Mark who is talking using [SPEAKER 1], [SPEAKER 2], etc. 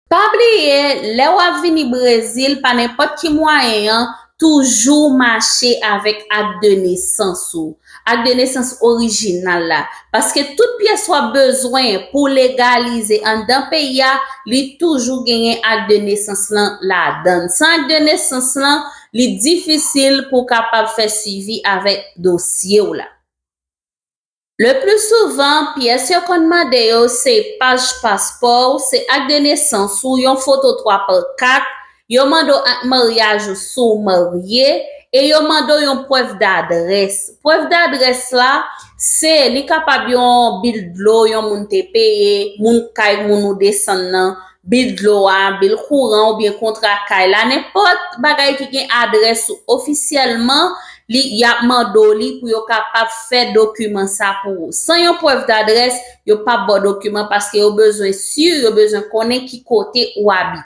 [SPEAKER 1] Pa oublier, le ou vini Brésil, pa n'importe qui moyen, toujours marcher avec acte de naissance ou acte de naissance original là. Parce que toute pièce soit besoin pour légaliser en d'un pays, li toujours gagner acte de naissance là dedans. Sans acte de naissance là, li difficile pour capable faire suivi avec dossier ou là. Le plus souvent, pièce qu'on demande c'est page passeport, c'est acte de naissance ou yon photo 3x4, yon mando mariage sous marié et yon mando yon preuve d'adresse. Preuve d'adresse là, c'est li capable yon bill de l'eau, yon moun te paye, moun kay moun ou descend nan, bill de l'eau, bill courant ou bien contrat kay la, n'importe bagay qui gen adresse officiellement, li y a mando li pour yo capable faire document ça pour sans yon preuve d'adresse yo pas bon document parce que yo besoin sûr yo besoin connaître qui côté ou habite.